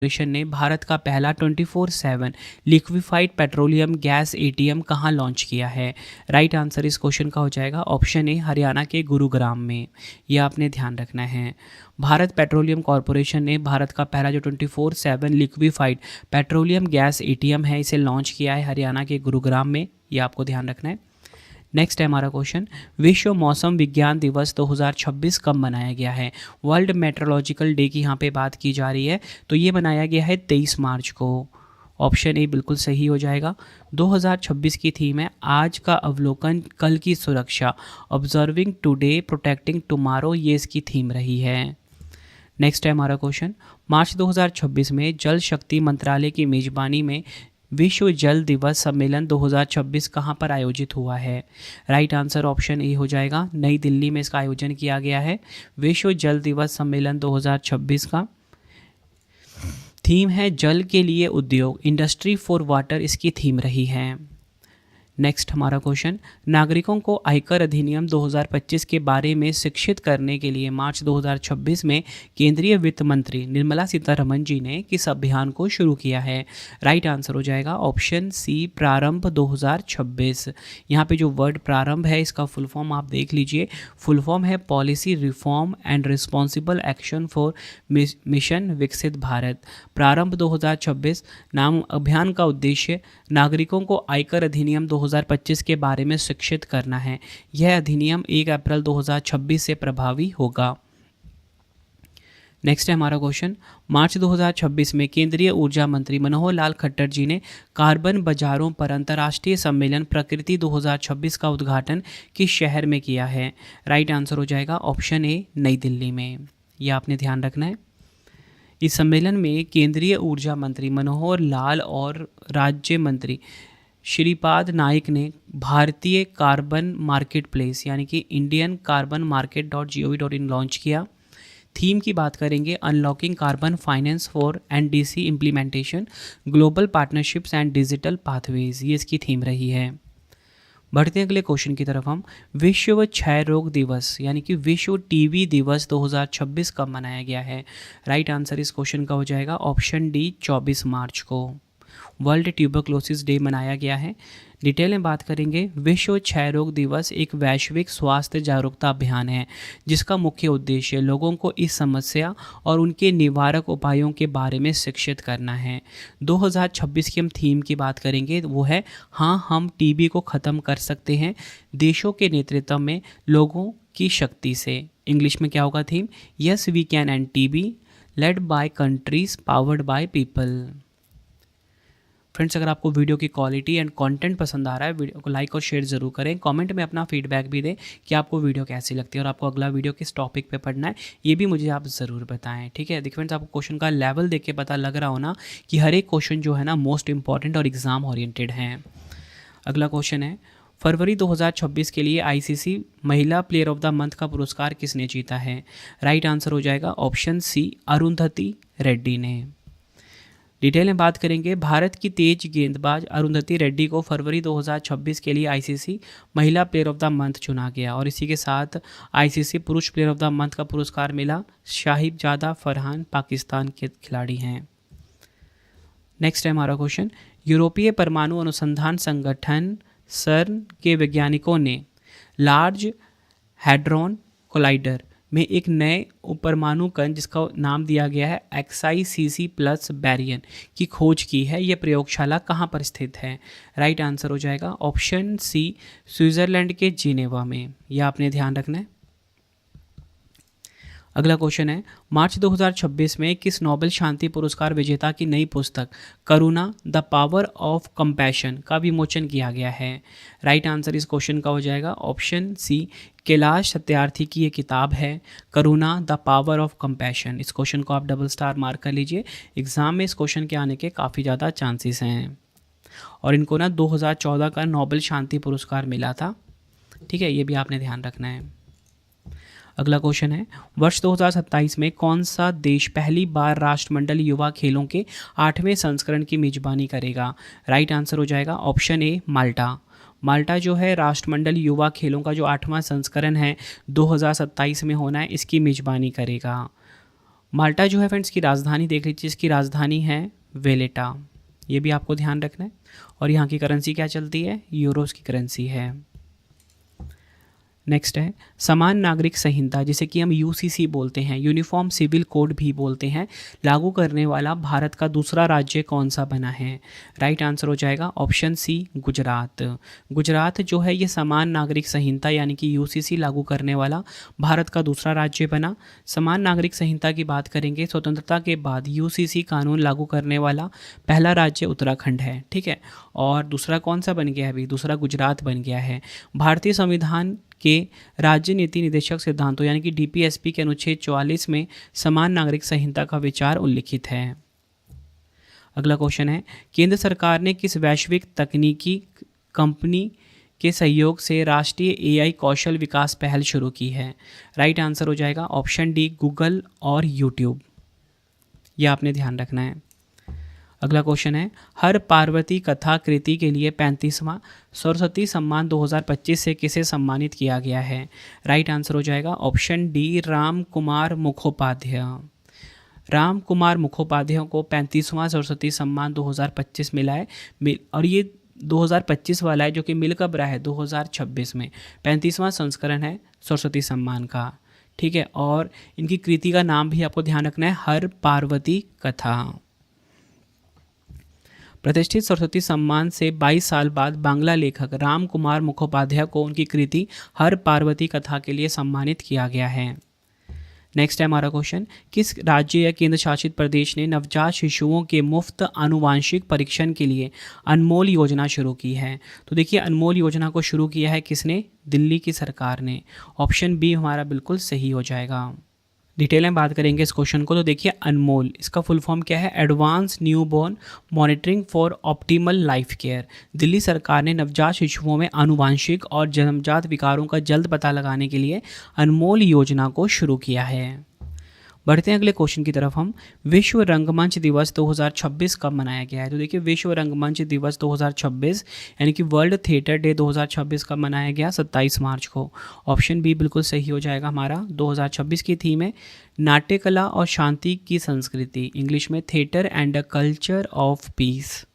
Corporation ने भारत का पहला 24/7 लिक्विफाइड पेट्रोलियम गैस एटीएम कहाँ लॉन्च किया है? राइट आंसर इस क्वेश्चन का हो जाएगा ऑप्शन ए, हरियाणा के गुरुग्राम में। यह आपने ध्यान रखना है। भारत पेट्रोलियम कॉरपोरेशन ने भारत का पहला जो 24/7 लिक्विफाइड पेट्रोलियम गैस एटीएम है, इसे लॉन्च किया है हरियाणा के गुरुग्राम में। यह आपको ध्यान रखना है। नेक्स्ट है हमारा क्वेश्चन, विश्व मौसम विज्ञान दिवस 2026 कब मनाया गया है? वर्ल्ड मेट्रोलॉजिकल डे की यहाँ पे बात की जा रही है, तो ये मनाया गया है 23 मार्च को। ऑप्शन ए बिल्कुल सही हो जाएगा। 2026 की थीम है आज का अवलोकन, कल की सुरक्षा, ऑब्जर्विंग टुडे प्रोटेक्टिंग टुमारो, ये इसकी थीम रही है। नेक्स्ट है हमारा क्वेश्चन, मार्च 2026 में जल शक्ति मंत्रालय की मेजबानी में विश्व जल दिवस सम्मेलन 2026 कहाँ पर आयोजित हुआ है? राइट आंसर ऑप्शन ए हो जाएगा, नई दिल्ली में इसका आयोजन किया गया है। विश्व जल दिवस सम्मेलन 2026 का थीम है जल के लिए उद्योग, इंडस्ट्री फॉर वाटर इसकी थीम रही है। नेक्स्ट हमारा क्वेश्चन, नागरिकों को आयकर अधिनियम 2025 के बारे में शिक्षित करने के लिए मार्च 2026 में केंद्रीय वित्त मंत्री निर्मला सीतारमण जी ने किस अभियान को शुरू किया है? राइट आंसर हो जाएगा ऑप्शन सी, प्रारंभ 2026। यहाँ पे जो वर्ड प्रारंभ है इसका फुल फॉर्म आप देख लीजिए। फुल फॉर्म है policy reform and responsible action for mission विकसित भारत। प्रारंभ 2026 नाम अभियान का उद्देश्य नागरिकों को आयकर अधिनियम 2025 के बारे में शिक्षित करना है। यह अधिनियम 1 अप्रैल 2026 से प्रभावी होगा। नेक्स्ट है हमारा क्वेश्चन, मार्च 2026 में केंद्रीय ऊर्जा मंत्री मनोहर लाल खट्टर जी ने कार्बन बाजारों पर अंतर्राष्ट्रीय सम्मेलन प्रकृति 2026 का उद्घाटन किस शहर में किया है? राइट आंसर हो जाएगा ऑप्शन ए, नई दिल्ली में। यह आपने ध्यान रखना है। इस सम्मेलन में केंद्रीय ऊर्जा मंत्री मनोहर लाल और राज्य मंत्री श्रीपाद नाइक ने भारतीय कार्बन मार्केट प्लेस यानी कि Indian carbon market .gov.in launch किया। थीम की बात करेंगे, unlocking carbon finance for NDC implementation, global partnerships and digital pathways, ये इसकी थीम रही है। बढ़ते हैं अगले क्वेश्चन की तरफ हम, विश्व क्षय रोग दिवस यानी कि विश्व टीबी दिवस 2026 कब मनाया गया है? राइट आंसर इस क्वेश्चन का हो जाएगा ऑप्शन डी, 24 मार्च को वर्ल्ड ट्यूबरक्लोसिस डे मनाया गया है। डिटेल में बात करेंगे, विश्व क्षय रोग दिवस एक वैश्विक स्वास्थ्य जागरूकता अभियान है जिसका मुख्य उद्देश्य लोगों को इस समस्या और उनके निवारक उपायों के बारे में शिक्षित करना है। 2026 की हम थीम की बात करेंगे, वो है हाँ हम टीबी को ख़त्म कर सकते हैं, देशों के नेतृत्व में लोगों की शक्ति से। इंग्लिश में क्या होगा theme? Yes we can end TB, led by countries powered by people. Friends, अगर आपको वीडियो की क्वालिटी एंड कंटेंट पसंद आ रहा है, वीडियो को लाइक और शेयर जरूर करें। कमेंट में अपना फीडबैक भी दें कि आपको वीडियो कैसी लगती है और आपको अगला वीडियो किस टॉपिक पे पढ़ना है, ये भी मुझे आप ज़रूर बताएं। ठीक है, देखिए फ्रेंड्स, आपको क्वेश्चन का लेवल देख के पता लग रहा हो ना कि हर एक क्वेश्चन जो है ना मोस्ट इंपॉर्टेंट और एग्जाम ओरिएंटेड हैं। अगला क्वेश्चन है, फरवरी 2026 के लिए आईसीसी महिला प्लेयर ऑफ द मंथ का पुरस्कार किसने जीता है? राइट आंसर हो जाएगा ऑप्शन सी, अरुंधति रेड्डी ने। डिटेल में बात करेंगे, भारत की तेज गेंदबाज अरुंधति रेड्डी को फरवरी 2026 के लिए आईसीसी महिला प्लेयर ऑफ द मंथ चुना गया और इसी के साथ आईसीसी पुरुष प्लेयर ऑफ द मंथ का पुरस्कार मिला शाहिबजादा फरहान, पाकिस्तान के खिलाड़ी हैं। नेक्स्ट है हमारा क्वेश्चन, यूरोपीय परमाणु अनुसंधान संगठन सर्न के वैज्ञानिकों ने लार्ज हैड्रॉन कोलाइडर में एक नए परमाणु कण जिसका नाम दिया गया है XICC प्लस बैरियन की खोज की है। यह प्रयोगशाला कहाँ पर स्थित है? राइट आंसर हो जाएगा ऑप्शन सी, स्विट्जरलैंड के जिनेवा में। यह आपने ध्यान रखना है। अगला क्वेश्चन है, मार्च 2026 में किस नोबेल शांति पुरस्कार विजेता की नई पुस्तक करुणा द पावर ऑफ कंपैशन का विमोचन किया गया है? राइट आंसर इस क्वेश्चन का हो जाएगा ऑप्शन सी, कैलाश सत्यार्थी की ये किताब है करुणा द पावर ऑफ कंपैशन। इस क्वेश्चन को आप डबल स्टार मार्क कर लीजिए, एग्जाम में इस क्वेश्चन के आने के काफ़ी ज़्यादा चांसेस हैं और इनको ना 2014 का नोबेल शांति पुरस्कार मिला था। ठीक है, ये भी आपने ध्यान रखना है। अगला क्वेश्चन है, वर्ष 2027 में कौन सा देश पहली बार राष्ट्रमंडल युवा खेलों के 8वें संस्करण की मेजबानी करेगा? राइट आंसर हो जाएगा ऑप्शन ए, माल्टा। माल्टा जो है राष्ट्रमंडल युवा खेलों का जो 8वां संस्करण है 2027 में होना है, इसकी मेजबानी करेगा। माल्टा जो है फ्रेंड्स की राजधानी देख लीजिए, इसकी राजधानी है वेलेटा, ये भी आपको ध्यान रखना है। और यहाँ की करेंसी क्या चलती है, यूरोस की करेंसी है। नेक्स्ट है समान नागरिक संहिता, जिसे कि हम यूसीसी बोलते हैं, यूनिफॉर्म सिविल कोड भी बोलते हैं, लागू करने वाला भारत का दूसरा राज्य कौन सा बना है। राइट आंसर हो जाएगा ऑप्शन सी गुजरात। गुजरात जो है ये समान नागरिक संहिता यानी कि यूसीसी लागू करने वाला भारत का दूसरा राज्य बना। समान नागरिक संहिता की बात करेंगे, स्वतंत्रता के बाद यूसीसी कानून लागू करने वाला पहला राज्य उत्तराखंड है, ठीक है। और दूसरा कौन सा बन गया है अभी, दूसरा गुजरात बन गया है। भारतीय संविधान के राज्य नीति निदेशक सिद्धांतों यानी कि डीपीएसपी के अनुच्छेद 44 में समान नागरिक संहिता का विचार उल्लिखित है। अगला क्वेश्चन है केंद्र सरकार ने किस वैश्विक तकनीकी कंपनी के सहयोग से राष्ट्रीय एआई कौशल विकास पहल शुरू की है। राइट आंसर हो जाएगा ऑप्शन डी गूगल और यूट्यूब, यह आपने ध्यान रखना है। अगला क्वेश्चन है हर पार्वती कथा कृति के लिए 35वां सरस्वती सम्मान 2025 से किसे सम्मानित किया गया है। राइट आंसर हो जाएगा ऑप्शन डी राम कुमार मुखोपाध्याय। राम कुमार मुखोपाध्याय को 35वां सरस्वती सम्मान 2025 मिला है, और ये 2025 वाला है जो कि मिल कब रहा है 2026 में। 35वां संस्करण है सरस्वती सम्मान का, ठीक है। और इनकी कृति का नाम भी आपको ध्यान रखना है, हर पार्वती कथा। प्रतिष्ठित सरस्वती सम्मान से 22 साल बाद बांग्ला लेखक राम कुमार मुखोपाध्याय को उनकी कृति हर पार्वती कथा के लिए सम्मानित किया गया है। नेक्स्ट है हमारा क्वेश्चन किस राज्य या केंद्र शासित प्रदेश ने नवजात शिशुओं के मुफ्त आनुवांशिक परीक्षण के लिए अनमोल योजना शुरू की है। तो देखिए अनमोल योजना को शुरू किया है किसने, दिल्ली की सरकार ने। ऑप्शन बी हमारा बिल्कुल सही हो जाएगा। डिटेल में बात करेंगे इस क्वेश्चन को, तो देखिए अनमोल इसका फुल फॉर्म क्या है, advance newborn monitoring for optimal life care. Delhi सरकार ने नवजात शिशुओं में आनुवांशिक और जन्मजात विकारों का जल्द पता लगाने के लिए अनमोल योजना को शुरू किया है। बढ़ते हैं अगले क्वेश्चन की तरफ हम। विश्व रंगमंच दिवस 2026 कब मनाया गया है। तो देखिए विश्व रंगमंच दिवस 2026 यानी कि वर्ल्ड थिएटर डे 2026 कब मनाया गया, 27 मार्च को। ऑप्शन बी बिल्कुल सही हो जाएगा हमारा। 2026 की थीम है नाट्य कला और शांति की संस्कृति, इंग्लिश में theatre and the culture of peace.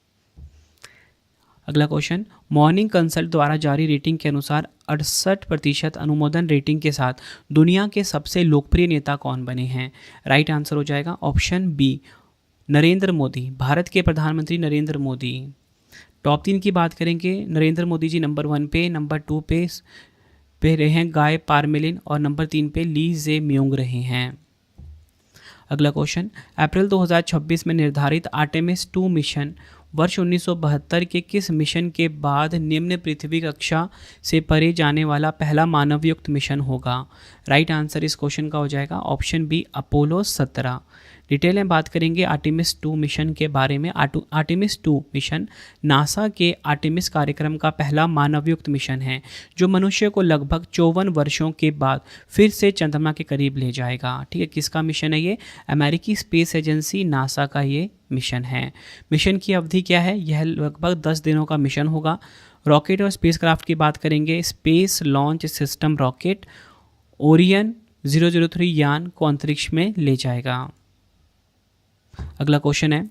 अगला क्वेश्चन मॉर्निंग कंसल्ट द्वारा जारी रेटिंग के अनुसार 68% अनुमोदन रेटिंग के साथ दुनिया के सबसे लोकप्रिय नेता कौन बने हैं। राइट आंसर हो जाएगा ऑप्शन बी नरेंद्र मोदी, भारत के प्रधानमंत्री नरेंद्र मोदी। टॉप 3 की बात करेंगे, नरेंद्र मोदी जी नंबर 1 पे, नंबर 2 पे रहे हैं गाय पारमेलिन और नंबर 3 पे ली जे म्यूंग रहे हैं। अगला क्वेश्चन अप्रैल 2026 में निर्धारित आर्टेमिस 2 मिशन वर्ष 1972 के किस मिशन के बाद निम्न पृथ्वी कक्षा से परे जाने वाला पहला मानवयुक्त मिशन होगा। राइट आंसर इस क्वेश्चन का हो जाएगा ऑप्शन बी अपोलो 17। डिटेल में बात करेंगे आर्टेमिस 2 मिशन के बारे में। आर्टेमिस 2 मिशन नासा के आर्टेमिस कार्यक्रम का पहला मानवयुक्त मिशन है जो मनुष्य को लगभग 54 वर्षों के बाद फिर से चंद्रमा के करीब ले जाएगा। ठीक है, किसका मिशन है ये, अमेरिकी स्पेस एजेंसी नासा का ये मिशन है। मिशन की अवधि क्या है, यह लगभग 10 दिनों का मिशन होगा। रॉकेट और स्पेसक्राफ्ट की बात करेंगे, space launch system rocket Orion 003 यान को अंतरिक्ष में ले जाएगा। अगला क्वेश्चन है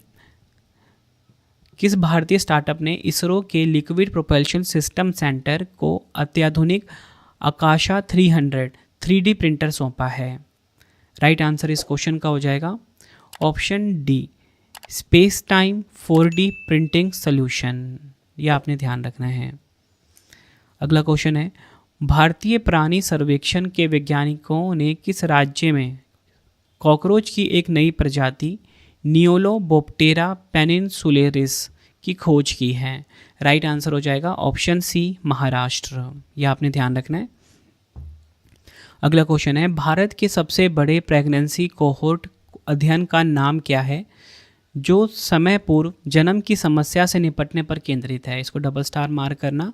किस भारतीय स्टार्टअप ने इसरो के लिक्विड प्रोपल्शन सिस्टम सेंटर को अत्याधुनिक आकाशा 300 3D प्रिंटर सौंपा है। राइट आंसर इस क्वेश्चन का हो जाएगा option D space time 4D printing solution, यह आपने ध्यान रखना है। अगला क्वेश्चन है भारतीय प्राणी सर्वेक्षण के वैज्ञानिकों ने किस राज्य में कॉकरोच की एक नई प्रजाति नियोलोबोप्टेरा पेनिनसुलेरिस की खोज की है। राइट आंसर हो जाएगा ऑप्शन सी महाराष्ट्र, यह आपने ध्यान रखना है। अगला क्वेश्चन है भारत के सबसे बड़े प्रेगनेंसी कोहोर्ट अध्ययन का नाम क्या है जो समय पूर्व जन्म की समस्या से निपटने पर केंद्रित है। इसको डबल स्टार मार्क करना।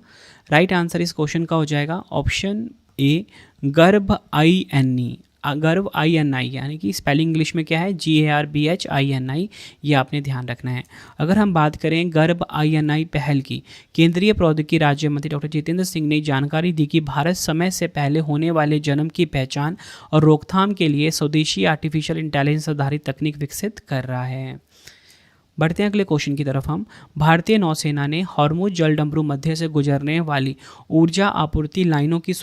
राइट आंसर इस क्वेश्चन का हो जाएगा ऑप्शन ए गर्भ INE गर्भ INI, यानी कि स्पेलिंग इंग्लिश में क्या है, GARBHINI, ये आपने ध्यान रखना है। अगर हम बात करें गर्भ INI पहल की, केंद्रीय प्रौद्योगिकी राज्य मंत्री डॉक्टर जितेंद्र सिंह ने जानकारी दी कि भारत समय से पहले होने वाले जन्म की पहचान और रोकथाम के लिए स्वदेशी आर्टिफिशियल इंटेलिजेंस आधारित तकनीक विकसित कर रहा है। बढ़ते हैं अगले क्वेश्चन की तरफ हम। भारतीय नौसेना ने हॉर्मुज जलडमरू मध्य से गुजरने वाली ऊर्जा आपूर्ति लाइनों की